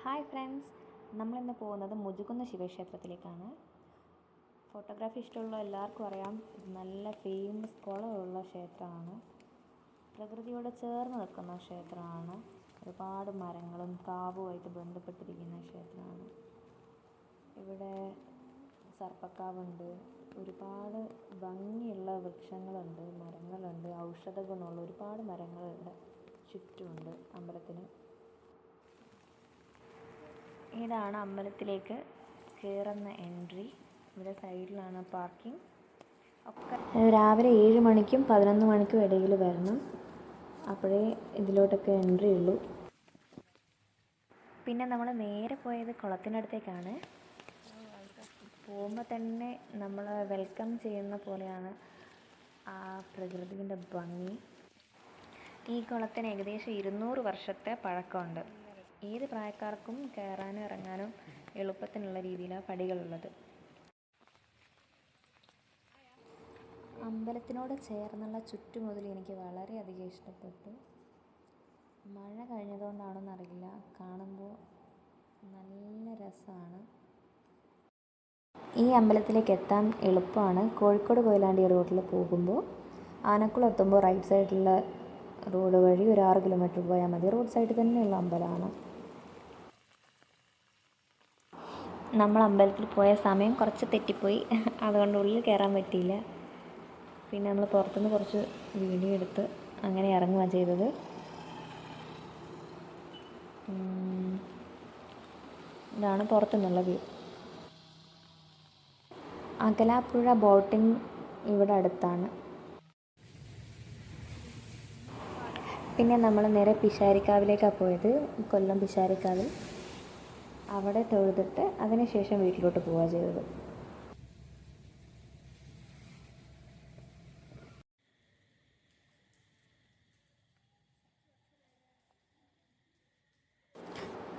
Hi friends, നമ്മളിന്ന് പോകുന്നത് മുജുകുന്ന് ശിവക്ഷേത്രത്തിലേക്കാണ്. Photography ഇഷ്ടമുള്ള എല്ലാവർക്കും അറിയാം, ഇത് നല്ല ഫേമസ് കുളമുള്ള ക്ഷേത്രമാണ്. പ്രകൃതിയോട് ചേർന്ന് നിൽക്കുന്ന ക്ഷേത്രമാണ്. ഒരുപാട് മരങ്ങളും കാവുമായിട്ട് ബന്ധപ്പെട്ടിരിക്കുന്ന ക്ഷേത്രമാണ്. ഇവിടെ സർപ്പക്കാവുണ്ട്, ഒരുപാട് ഭംഗിയുള്ള വൃക്ഷങ്ങളുണ്ട്, മരങ്ങളുണ്ട്, ഔഷധ ഗുണമുള്ള ഒരുപാട് മരങ്ങളുണ്ട് ചുറ്റുമുണ്ട് അമ്പലത്തിന്. ഇതാണ് അമ്പലത്തിലേക്ക് കയറുന്ന എൻട്രി. ഇവിടെ സൈഡിലാണ് പാർക്കിംഗ്. ഒക്കെ രാവിലെ 7 മണിക്കും 11 മണിക്കും ഇടയിൽ വരണം, അപ്പോഴേ ഇതിലോട്ടൊക്കെ എൻട്രി ഉള്ളൂ. പിന്നെ നമ്മൾ നേരെ പോയത് കുളത്തിനടുത്തേക്കാണ്. പോകുമ്പോൾ തന്നെ നമ്മൾ വെൽക്കം ചെയ്യുന്ന പോലെയാണ് ആ പ്രകൃതിൻ്റെ ഭംഗി. ഈ കുളത്തിന് ഏകദേശം 200 വർഷത്തെ പഴക്കമുണ്ട്. ഏത് പ്രായക്കാർക്കും കയറാനും ഇറങ്ങാനും എളുപ്പത്തിനുള്ള രീതിയിലാണ് പടികളുള്ളത്. അമ്പലത്തിനോട് ചേർന്നുള്ള ചുറ്റുമുതൽ എനിക്ക് വളരെയധികം ഇഷ്ടപ്പെട്ടു. മഴ കഴിഞ്ഞതുകൊണ്ടാണെന്നറിയില്ല, കാണുമ്പോൾ നല്ല രസമാണ്. ഈ അമ്പലത്തിലേക്ക് എത്താൻ എളുപ്പമാണ്. കോഴിക്കോട് കൊയിലാണ്ടി റോഡിൽ പോകുമ്പോൾ ആനക്കുളം എത്തുമ്പോൾ റൈറ്റ് സൈഡിലുള്ള റോഡ് വഴി ഒരു 6 കിലോമീറ്റർ പോയാൽ മതി. റോഡ് സൈഡിൽ തന്നെയുള്ള അമ്പലമാണ്. നമ്മൾ അമ്പലത്തിൽ പോയ സമയം കുറച്ച് തെറ്റിപ്പോയി, അതുകൊണ്ട് ഉള്ളിൽ കയറാൻ പറ്റിയില്ല. പിന്നെ നമ്മൾ പുറത്തുനിന്ന് കുറച്ച് വീഡിയോ എടുത്ത് അങ്ങനെ ഇറങ്ങുകയാണ് ചെയ്തത്. ഇതാണ് പുറത്തുനിന്നുള്ള വ്യൂ. അകലാപ്പുഴ ബോട്ടിംഗ് ഇവിടെ അടുത്താണ്. പിന്നെ നമ്മൾ നേരെ പിഷാരിക്കാവിലേക്കാണ് പോയത്, കൊല്ലം പിഷാരിക്കാവിൽ. അവിടെ തൊഴുതിട്ട് അതിനുശേഷം വീട്ടിലോട്ട് പോവുക ചെയ്തത്.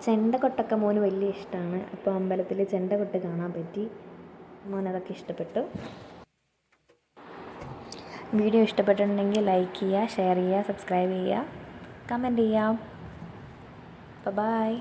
ചെണ്ടകൊട്ടൊക്കെ മോന് വലിയ ഇഷ്ടമാണ്. അപ്പോൾ അമ്പലത്തിൽ ചെണ്ടകൊട്ട് കാണാൻ പറ്റി. മോനതൊക്കെ ഇഷ്ടപ്പെട്ടു. വീഡിയോ ഇഷ്ടപ്പെട്ടിട്ടുണ്ടെങ്കിൽ ലൈക്ക് ചെയ്യുക, ഷെയർ ചെയ്യുക, സബ്സ്ക്രൈബ് ചെയ്യുക, കമൻറ്റ് ചെയ്യാം. ബൈ.